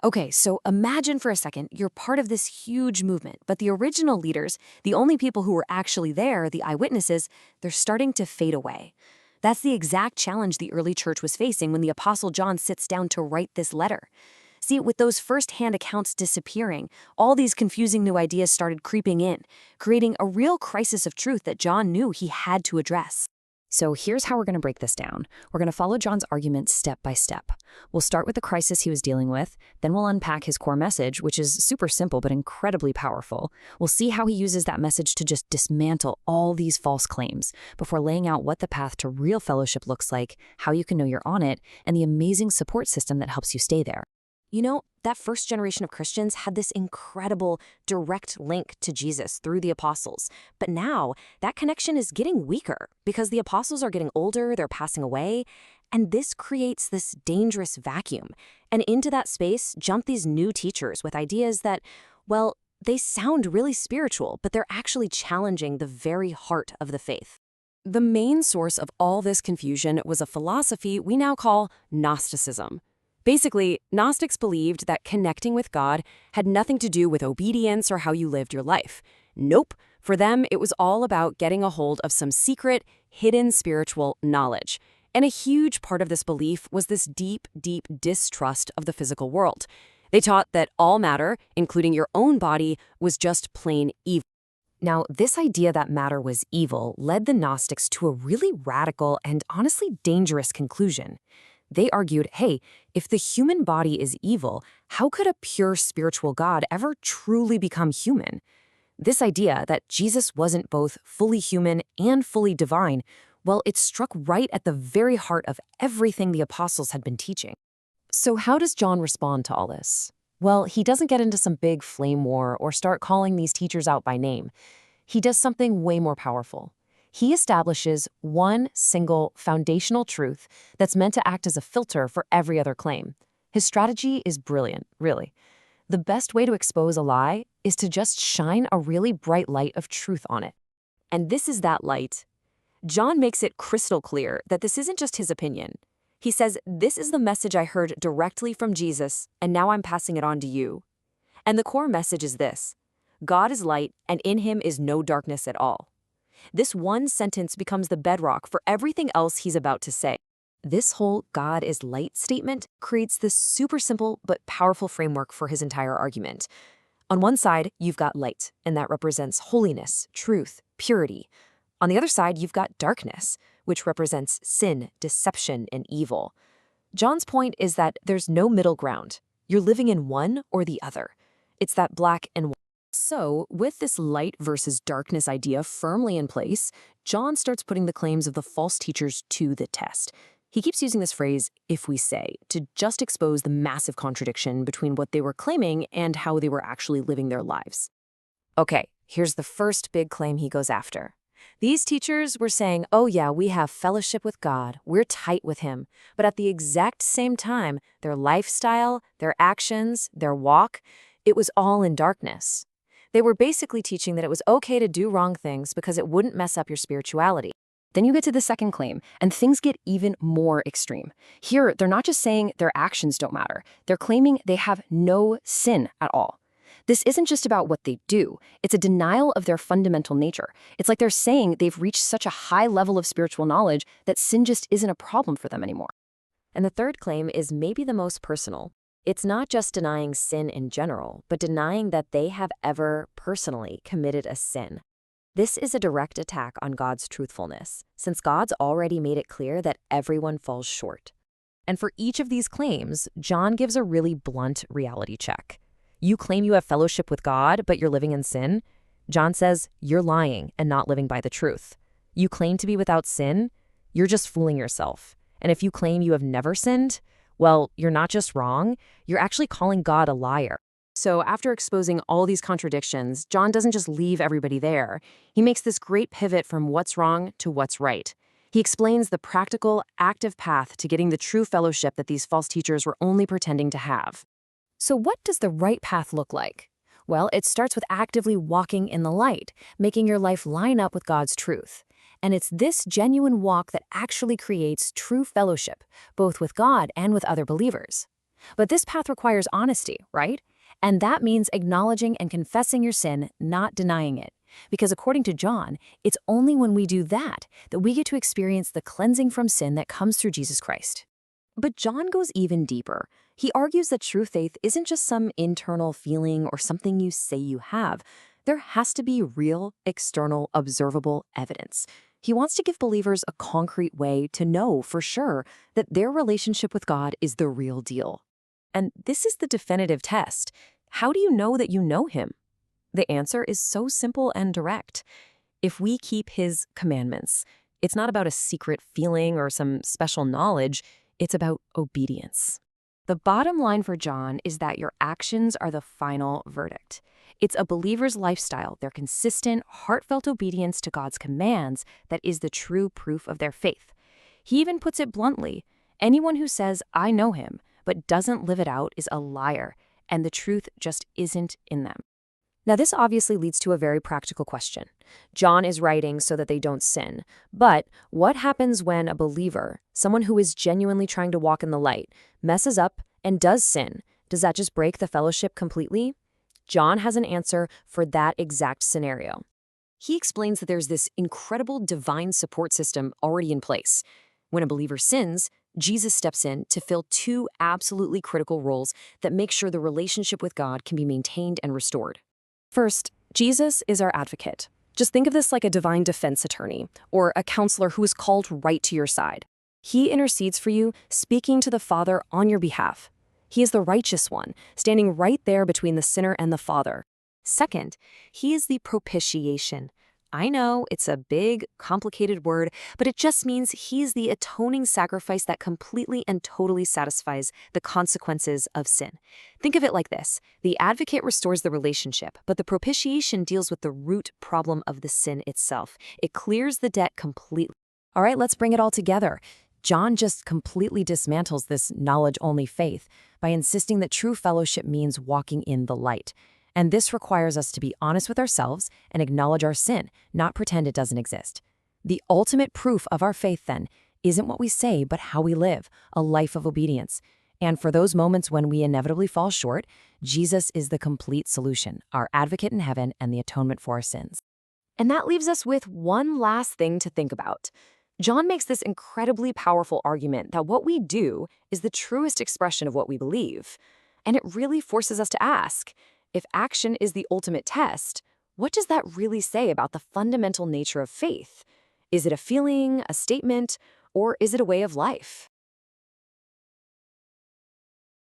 Okay, so imagine for a second you're part of this huge movement, but the original leaders, the only people who were actually there, the eyewitnesses, they're starting to fade away. That's the exact challenge the early church was facing when the Apostle John sits down to write this letter. See, with those first-hand accounts disappearing, all these confusing new ideas started creeping in, creating a real crisis of truth that John knew he had to address. So here's how we're going to break this down. We're going to follow John's argument step by step. We'll start with the crisis he was dealing with, then we'll unpack his core message, which is super simple but incredibly powerful. We'll see how he uses that message to just dismantle all these false claims before laying out what the path to real fellowship looks like, how you can know you're on it, and the amazing support system that helps you stay there. You know, that first generation of Christians had this incredible direct link to Jesus through the apostles. But now, that connection is getting weaker because the apostles are getting older, they're passing away, and this creates this dangerous vacuum. And into that space jump these new teachers with ideas that, well, they sound really spiritual, but they're actually challenging the very heart of the faith. The main source of all this confusion was a philosophy we now call Gnosticism. Basically, Gnostics believed that connecting with God had nothing to do with obedience or how you lived your life. Nope. For them, it was all about getting a hold of some secret, hidden spiritual knowledge. And a huge part of this belief was this deep, deep distrust of the physical world. They taught that all matter, including your own body, was just plain evil. Now, this idea that matter was evil led the Gnostics to a really radical and honestly dangerous conclusion. They argued, hey, if the human body is evil, how could a pure spiritual God ever truly become human? This idea that Jesus wasn't both fully human and fully divine, well, it struck right at the very heart of everything the apostles had been teaching. So how does John respond to all this? Well, he doesn't get into some big flame war or start calling these teachers out by name. He does something way more powerful. He establishes one single foundational truth that's meant to act as a filter for every other claim. His strategy is brilliant, really. The best way to expose a lie is to just shine a really bright light of truth on it. And this is that light. John makes it crystal clear that this isn't just his opinion. He says, this is the message I heard directly from Jesus, and now I'm passing it on to you. And the core message is this: God is light, and in him is no darkness at all. This one sentence becomes the bedrock for everything else he's about to say. This whole God is light statement creates this super simple but powerful framework for his entire argument. On one side, you've got light, and that represents holiness, truth, purity. On the other side, you've got darkness, which represents sin, deception, and evil. John's point is that there's no middle ground. You're living in one or the other. It's that black and white. So, with this light versus darkness idea firmly in place, John starts putting the claims of the false teachers to the test. He keeps using this phrase, if we say, to just expose the massive contradiction between what they were claiming and how they were actually living their lives. Okay, here's the first big claim he goes after. These teachers were saying, oh yeah, we have fellowship with God, we're tight with him, but at the exact same time, their lifestyle, their actions, their walk, it was all in darkness. They were basically teaching that it was okay to do wrong things because it wouldn't mess up your spirituality. Then you get to the second claim, and things get even more extreme. Here, they're not just saying their actions don't matter. They're claiming they have no sin at all. This isn't just about what they do. It's a denial of their fundamental nature. It's like they're saying they've reached such a high level of spiritual knowledge that sin just isn't a problem for them anymore. And the third claim is maybe the most personal. It's not just denying sin in general, but denying that they have ever personally committed a sin. This is a direct attack on God's truthfulness, since God's already made it clear that everyone falls short. And for each of these claims, John gives a really blunt reality check. You claim you have fellowship with God, but you're living in sin? John says, you're lying and not living by the truth. You claim to be without sin? You're just fooling yourself. And if you claim you have never sinned, well, you're not just wrong, you're actually calling God a liar. So after exposing all these contradictions, John doesn't just leave everybody there. He makes this great pivot from what's wrong to what's right. He explains the practical, active path to getting the true fellowship that these false teachers were only pretending to have. So what does the right path look like? Well, it starts with actively walking in the light, making your life line up with God's truth. And it's this genuine walk that actually creates true fellowship, both with God and with other believers. But this path requires honesty, right? And that means acknowledging and confessing your sin, not denying it. Because according to John, it's only when we do that that we get to experience the cleansing from sin that comes through Jesus Christ. But John goes even deeper. He argues that true faith isn't just some internal feeling or something you say you have. There has to be real, external, observable evidence. He wants to give believers a concrete way to know for sure that their relationship with God is the real deal. And this is the definitive test. How do you know that you know Him? The answer is so simple and direct. If we keep His commandments, it's not about a secret feeling or some special knowledge. It's about obedience. The bottom line for John is that your actions are the final verdict. It's a believer's lifestyle, their consistent, heartfelt obedience to God's commands, that is the true proof of their faith. He even puts it bluntly: anyone who says, "I know Him," but doesn't live it out is a liar, and the truth just isn't in them. Now, this obviously leads to a very practical question. John is writing so that they don't sin. But what happens when a believer, someone who is genuinely trying to walk in the light, messes up and does sin? Does that just break the fellowship completely? John has an answer for that exact scenario. He explains that there's this incredible divine support system already in place. When a believer sins, Jesus steps in to fill two absolutely critical roles that make sure the relationship with God can be maintained and restored. First, Jesus is our advocate. Just think of this like a divine defense attorney or a counselor who is called right to your side. He intercedes for you, speaking to the Father on your behalf. He is the righteous one, standing right there between the sinner and the Father. Second, He is the propitiation. I know it's a big, complicated word, but it just means He's the atoning sacrifice that completely and totally satisfies the consequences of sin. Think of it like this. The advocate restores the relationship, but the propitiation deals with the root problem of the sin itself. It clears the debt completely. All right, let's bring it all together. John just completely dismantles this knowledge-only faith by insisting that true fellowship means walking in the light. And this requires us to be honest with ourselves and acknowledge our sin, not pretend it doesn't exist. The ultimate proof of our faith, then, isn't what we say, but how we live, a life of obedience. And for those moments when we inevitably fall short, Jesus is the complete solution, our advocate in heaven and the atonement for our sins. And that leaves us with one last thing to think about. John makes this incredibly powerful argument that what we do is the truest expression of what we believe. And it really forces us to ask, if action is the ultimate test, what does that really say about the fundamental nature of faith? Is it a feeling, a statement, or is it a way of life?